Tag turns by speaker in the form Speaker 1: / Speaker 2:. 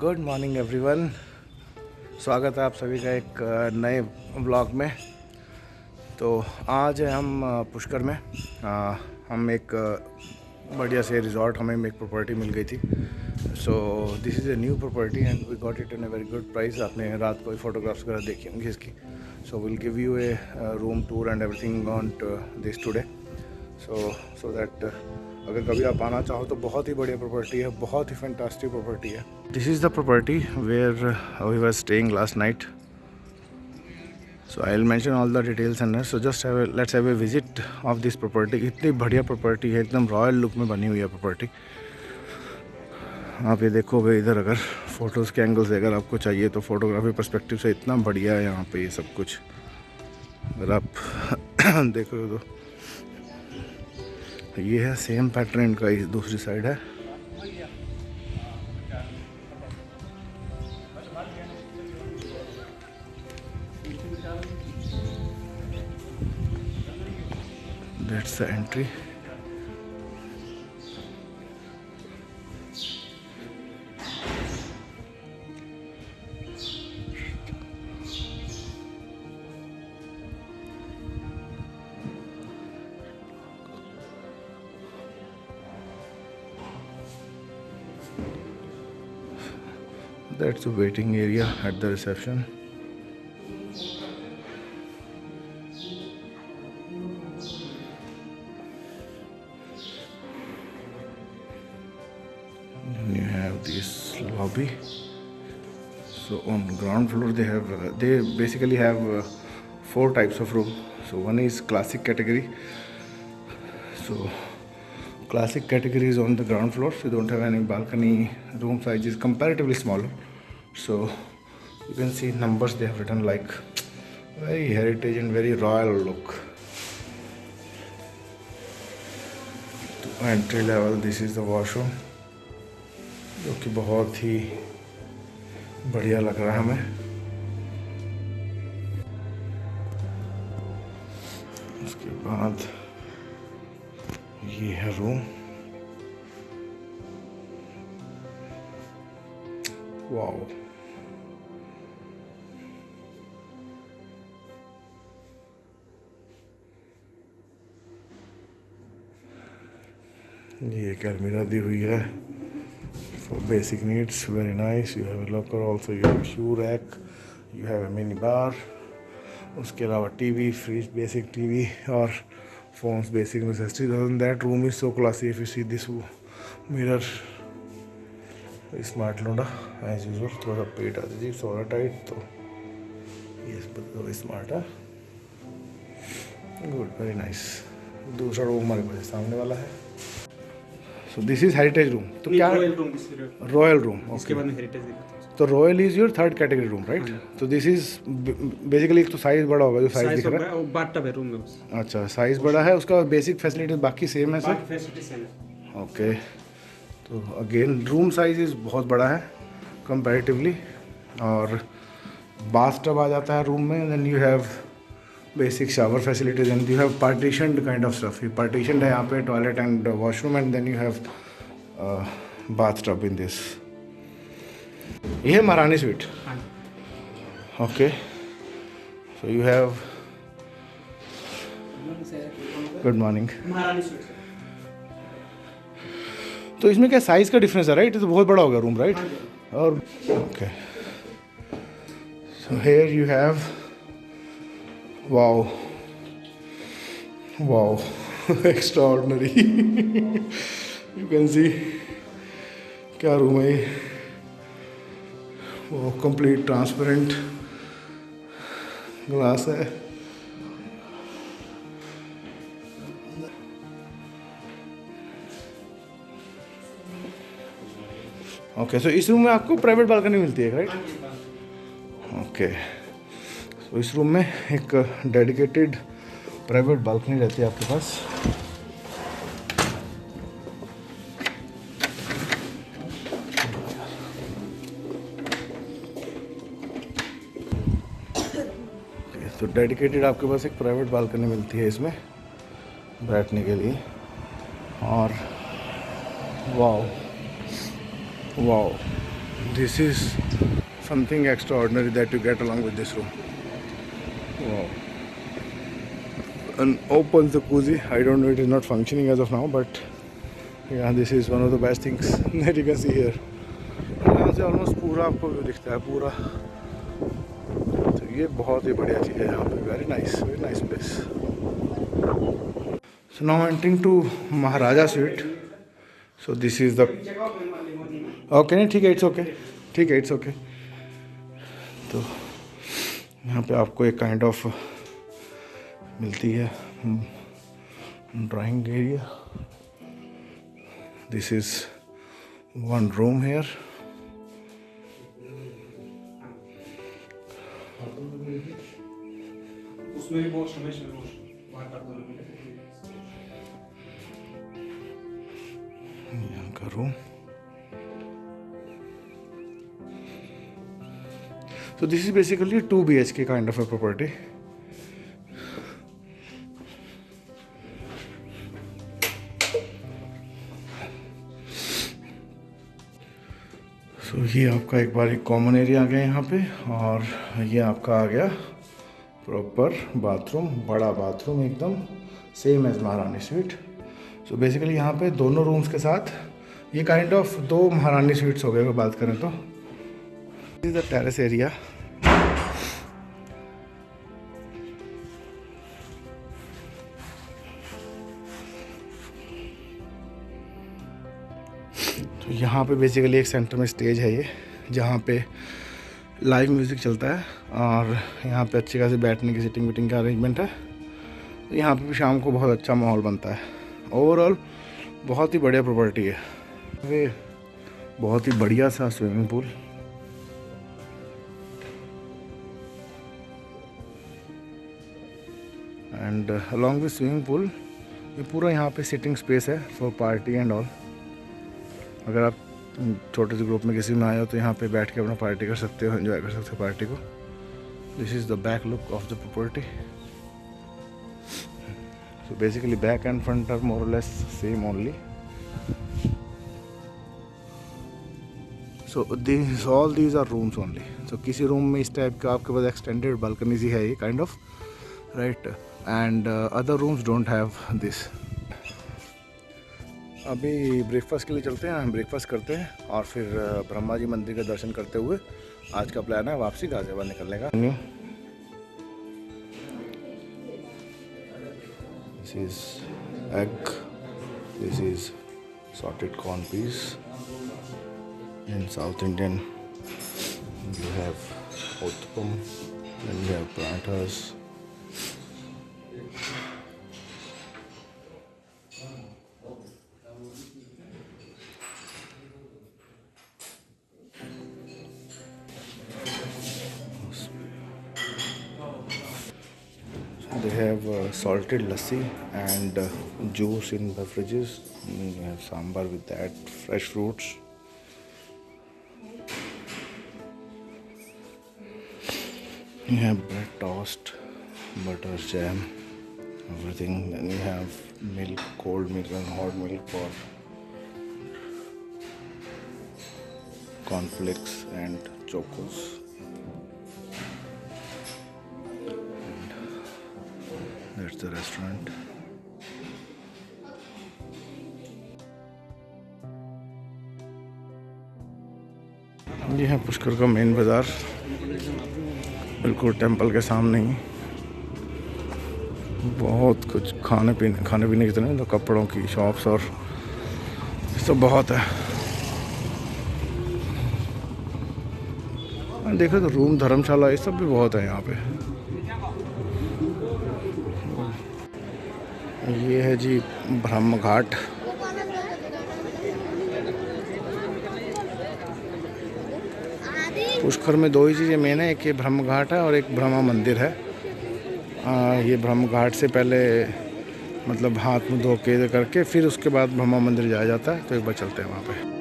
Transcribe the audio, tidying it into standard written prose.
Speaker 1: Good morning everyone. स्वागत है आप सभी का एक नए व्लॉग में। तो आज है हम पुष्कर में। हम एक बढ़िया से रिजॉर्ट, हमें एक प्रॉपर्टी मिल गई थी। So this is a new property and we got it in a very good price. आपने रात को फोटोग्राफ्स वगैरह देखी होंगी इसकी। So will give you a room tour and everything on this today. So that अगर कभी आप आना चाहो तो बहुत ही बढ़िया प्रॉपर्टी है, बहुत ही फैंटास्टिक प्रॉपर्टी है। This is the property where we were staying last night. So I will mention all the details and so just let's have a visit of this property. इतनी बढ़िया प्रॉपर्टी है, एकदम royal look में बनी हुई है property. आप ये देखोगे इधर, अगर फ़ोटोज़ के एंगल से अगर आपको चाहिए तो फोटोग्राफी पर्सपेक्टिव से इतना बढ़िया है यहाँ पे ये सब कुछ। अगर आप देख रहे हो तो ये है सेम पैटर्न का, इस दूसरी साइड है। That's the entry. That's the waiting area at the reception. And you have this lobby. So on ground floor they basically have 4 types of room. So one is classic category. So classic category is on the ground floor. So you don't have any balcony. Room size is comparatively smaller. So you can see numbers they have written, like very heritage and very royal look. To entry level, this is the washroom, जो कि बहुत ही बढ़िया लग रहा है हमें। उसके बाद ये है रूम। वाओ, ये एक अलमीरा दी हुई है for basic needs, very nice. You have a locker also, you have a shoe rack, you have a mini bar. उसके अलावा टीवी, फ्रिज, बेसिक टीवी और phones, basic necessities. Other than that, room is so classy. If you see this mirror, smart लोडा as usual. थोड़ा सा पेट आता जी solar tight, तो ये smart है। Good, very nice. दूसरा रूम हमारे पास सामने वाला है। So this is heritage room. तो क्या रॉयल रूम?
Speaker 2: उसके बाद में हेरिटेज दिखा।
Speaker 1: तो royal is your third category room, right? तो दिस इज बेसिकली, एक तो साइज बड़ा होगा, जो साइज दिख रहा है,
Speaker 2: बाथटब है रूम में बस।
Speaker 1: अच्छा, साइज बड़ा है। उसका बेसिक फैसिलिटीज बाकी सेम है सर?
Speaker 2: बाकी फैसिलिटी सेम है।
Speaker 1: ओके। तो अगेन रूम साइज इज बहुत बड़ा है कंपैरेटिवली। और बाथटब आ जाता है रूम में। Then you have basic shower facilities and you have partitioned kind of stuff. ये पार्टीशनड है यहाँ पे, toilet and washroom, and then you have bathtub in this. ये है Maharani suite. Okay. So you have, good morning.
Speaker 2: Maharani suite.
Speaker 1: तो इसमें क्या size का डिफरेंस है, राइट? तो बहुत बड़ा होगा रूम, राइट? और okay, so here you have, wow wow, extraordinary. You can see क्या रूम है ये। वो कंप्लीट ट्रांसपेरेंट ग्लास है। ओके, सो इस रूम में आपको प्राइवेट बालकनी मिलती है, राइट? ओके, तो इस रूम में एक डेडिकेटेड प्राइवेट बालकनी रहती है आपके पास। तो डेडिकेटेड आपके पास एक प्राइवेट बालकनी मिलती है इसमें बैठने के लिए। और wow wow, This is something extraordinary that you get along with this room. Wow. An open jacuzzi. I don't know, it is not functioning as of now, but yeah, this is one of the best things that you can see here. यहाँ से almost पूरा आपको view दिखता है पूरा, तो ये बहुत ही बढ़िया चीज़ है यहाँ पे. Very nice place. So now entering to Maharaja suite. So this is the okay. नहीं ठीक है, इट्स ओके. ठीक है, इट्स ओके. तो यहाँ पे आपको एक काइंड ऑफ मिलती है drawing area. This is one room here.
Speaker 2: उसमें भी बहुत समय बाहर कर दो.
Speaker 1: यहाँ का room. So this is basically a 2 BHK kind of a property. So ये आपका एक बार एक कॉमन एरिया आ गया यहाँ पे, और ये आपका आ गया प्रॉपर बाथरूम. बड़ा बाथरूम एकदम सेम एज महारानी स्वीट. सो बेसिकली यहाँ पे दोनों रूम्स के साथ ये काइंड ऑफ 2 महारानी स्वीट्स हो गए अगर बात करें तो. This is the terrace area. तो यहाँ पे बेसिकली एक सेंटर में स्टेज है ये, जहाँ पे लाइव म्यूज़िक चलता है, और यहाँ पे अच्छी खासी बैठने की सिटिंग विटिंग का अरेंजमेंट है. तो यहाँ पे भी शाम को बहुत अच्छा माहौल बनता है. ओवरऑल बहुत ही बढ़िया प्रॉपर्टी है. वे बहुत ही बढ़िया सा swimming pool. And along with swimming pool ये पूरा यहाँ पे सिटिंग स्पेस है फॉर पार्टी एंड ऑल. अगर आप छोटे से ग्रुप में किसी में आए हो तो यहाँ पे बैठ के अपना पार्टी कर सकते हो, एंजॉय कर सकते हो पार्टी को. This is the back look of the property. So basically back and front are more or less same only. So all these are rooms only. So किसी रूम में इस टाइप का आपके पास एक्सटेंडेड बालकनी सी है ये kind of, right. And other rooms don't have this. अभी breakfast के लिए चलते हैं. हम ब्रेकफास्ट करते हैं और फिर ब्रह्मा जी मंदिर का दर्शन करते हुए आज का प्लान है वापसी गाजियाबाद निकलने का. This is egg. This is salted corn peas. In South Indian, you have uttapam, then you have parathas. They have salted lassi and juice in beverages. You have sambar with that, fresh fruits. You have bread toast, butter, jam, everything. Then you have milk, cold milk and hot milk for cornflakes and chocos. That's the restaurant. ये है पुष्कर का main बाज़ार, बिल्कुल temple के सामने ही. बहुत कुछ खाने पीने की तरह, तो कपड़ों की शॉप्स और सब बहुत है. देखो तो रूम, धर्मशाला, ये सब भी बहुत है यहाँ पे. ये है जी ब्रह्म घाट. पुष्कर में 2 ही चीज़ें मेन है, एक ये ब्रह्म घाट है और एक ब्रह्मा मंदिर है. ये ब्रह्म घाट से पहले मतलब हाथ मुँह धो के करके फिर उसके बाद ब्रह्मा मंदिर जाया जाता है. तो एक बार चलते हैं वहाँ पे.